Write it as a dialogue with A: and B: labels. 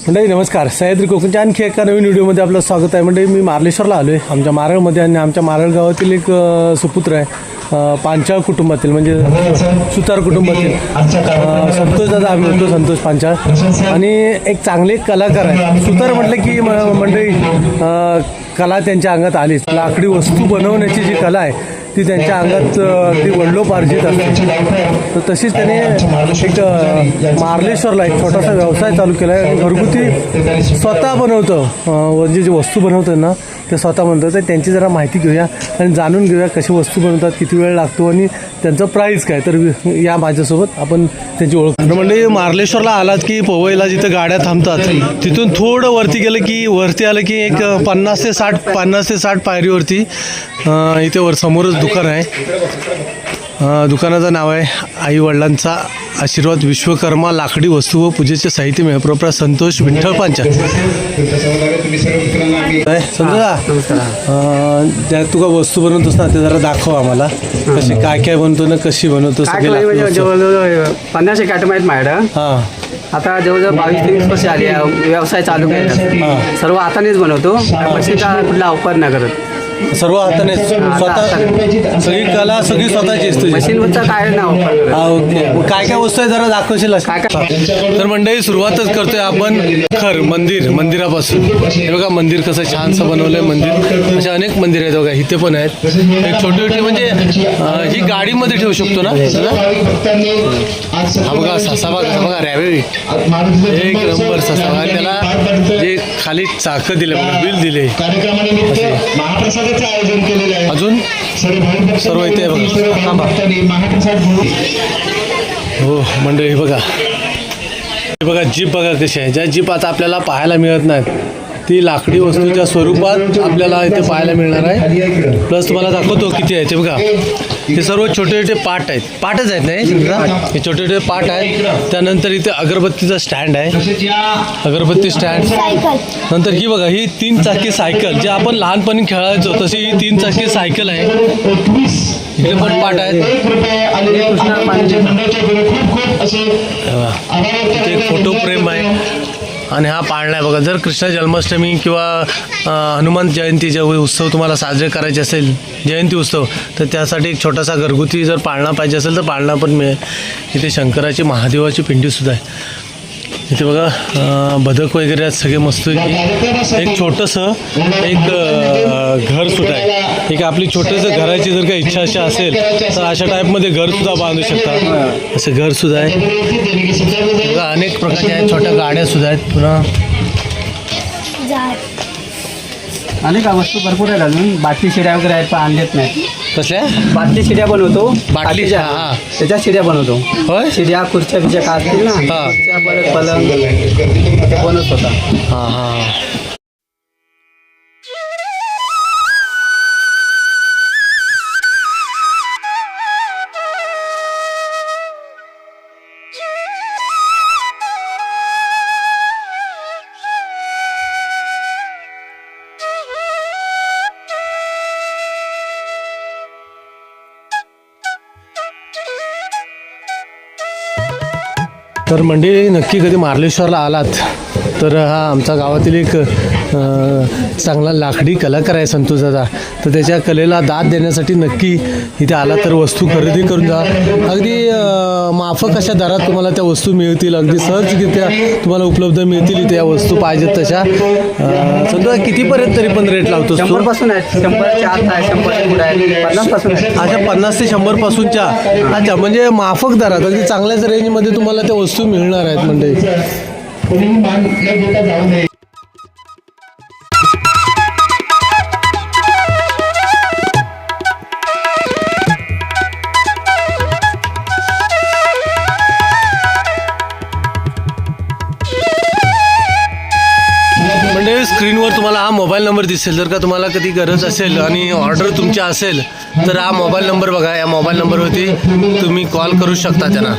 A: मंडळी नमस्कार. सह्याद्री कोकणच्या आणखी एका नवीन व्हिडिओमध्ये आपलं स्वागत आहे. मंडळी मी मार्लेश्वरला आलो आहे आमच्या मारळमध्ये आणि आमच्या मारळ गावातील एक सुपुत्र आहे पांचाळ कुटुंबातील म्हणजे सुतार कुटुंबातील संतोष दादा आम्ही होतो संतोष पांचाळ आणि एक चांगले कलाकार आहे. सुतार म्हटलं की मंडळी कला त्यांच्या अंगात आलीच. लाकडी वस्तू बनवण्याची जी कला आहे ती त्यांच्या अंगात ती वडलोपार्जित असते. तर तशीच त्याने एक मार्लेश्वरला एक छोटासा व्यवसाय चालू केला आहे. घरगुती स्वतः बनवतं म्हणजे जे वस्तू बनवतं ना ते स्वतः बनवतं. तर त्यांची जरा माहिती घेऊया आणि जाणून घेऊया कशी वस्तू बनवतात, किती वेळ लागतो आणि त्यांचं प्राईस काय. तर या माझ्यासोबत आपण त्यांची ओळख म्हणजे मार्लेश्वरला आलात की पवईला जिथं गाड्या थांबतात तिथून थोडं वरती गेलं की वरती आलं की एक 50 ते 60 पायरीवरती इथे वर समोरच दुकान आहे. दुकानाचं नाव आहे आई वडिलांचा आशीर्वाद विश्वकर्मा लाकडी वस्तू व पूजेचे साहित्य मेहप्रप्रा संतोष विठ्ठल पांचाळ. संतोष त्या तुका वस्तू बनवतोस ना ते जरा दाखव आम्हाला कशी काय काय बनवतो ना कशी बनवतो.
B: जवळजवळ 50 आयटम आहेत माझ्याकडं. हां आता जवळजवळ 22-23 वर्ष आली व्यवसाय चालू केला. सर्व हातानेच बनवतो. मशीनचा कुठला ऑफर नाही करत.
A: सर्व हाताने स्वतः सगळी कला सगळी स्वतःची असते.
B: मशीनवरचा काय नाव
A: ओके. काय काय वस्तू आहे जरा दाखवशील
B: काय
A: तर मंडळी सुरुवातच करतोय आपण खर मंदिरापासून. हे बघा मंदिर कसं छानसं बनवलंय. मंदिर असे अनेक मंदिर आहेत बघा. इथे पण आहेत एक छोटी छोटी म्हणजे ही गाडीमध्ये ठेवू शकतो ना. हा बघा ससाबा कसा बघा रॅबिट एक नंबर ससाबा. त्याला जे खाली चाकं दिले बघा बिल दिले
C: आयोजन केलेलं आहे.
A: अजून सर्व इथे हो मंडळी बघा. हे बघा जीप बघा कशी आहे. ज्या जीप आता आपल्याला पाहायला मिळत नाहीत ती लाकडी वस्तूच्या स्वरूपात आपल्याला इथे पाहायला मिळणार आहे. प्लस तुम्हाला दाखवतो किती आहे ते बघा. हे सर्व छोटे छोटे पार्ट आहेत. पार्टच आहेत नाही हे छोटे छोटे पार्ट आहेत. त्यानंतर इथे अगरबत्तीचा स्टँड आहे. अगरबत्ती स्टँड नंतर ही बघा ही 3 चाकी सायकल जे आपण लहानपणी खेळायचो तशी ही 3 चाकी सायकल आहे. इकडे पण पार्ट आहेत. इथे एक फोटो फ्रेम आहे आणि हा पाळणा आहे बघा. जर कृष्ण जन्माष्टमी किंवा हनुमान जयंतीचे उत्सव तुम्हाला साजरे करायचे असेल जयंती उत्सव तर त्यासाठी एक छोटासा घरगुती जर पाळणा पाहिजे असेल तर पाळणा पण मिळेल. इथे शंकराची महादेवाची पिंडीसुद्धा आहे. इथे बघा बदक वगैरे आहेत सगळे मस्त. एक छोटंसं एक घरसुद्धा आहे. एक आपली छोटंसं घराची जर काही इच्छा अशी असेल तर अशा टाईपमध्ये घरसुद्धा बांधू शकता. असं घरसुद्धा आहे बघा. अनेक प्रकारच्या आहेत. छोट्या गाड्यासुद्धा आहेत. पुन्हा
B: अनेक वस्तू भरपूर आहेत. अजून बाटली शिड्या वगैरे आहेत पण आणलेत नाही.
A: कसल्या
B: बाटली शिड्या बनवतो.
A: बाटलीच्या
B: त्याच्या शिड्या बनवतो.
A: होय
B: शिड्या खुर्च्या बिच्या काय असतील ना त्या परत पलंग बनवत होता.
A: हां हां तर मंडळी नक्की कधी मार्लेश्वरला आलात तर हा आमच्या गावातील एक चांगला लाकडी कलाकार आहे संतोष दादा. तर त्याच्या कलेला दाद देण्यासाठी नक्की इथे आला तर वस्तू खरेदी करून जा. अगदी माफक अशा दरात तुम्हाला त्या वस्तू मिळतील. अगदी सहजरित्या तुम्हाला उपलब्ध मिळतील इथे या वस्तू पाहिजेत तशा. संतोष कितीपर्यंत तरी पण रेट लावतो?
B: 100 पासून आहे. 100च्या आत आहे. 100 आहे. 50 पासून आहे.
A: अच्छा 50 ते 100 पासूनच्या. अच्छा म्हणजे माफक दरात अगदी चांगल्याच रेंजमध्ये तुम्हाला त्या वस्तू मिळणार आहेत म्हणजे. स्क्रीनवर तुम्हाला हा मोबाईल नंबर दिसेल. जर का तुम्हाला कधी गरज असेल आणि ऑर्डर तुमची असेल तर हा मोबाईल नंबर बघा. या मोबाईल नंबरवरती तुम्ही कॉल करू शकता त्यांना.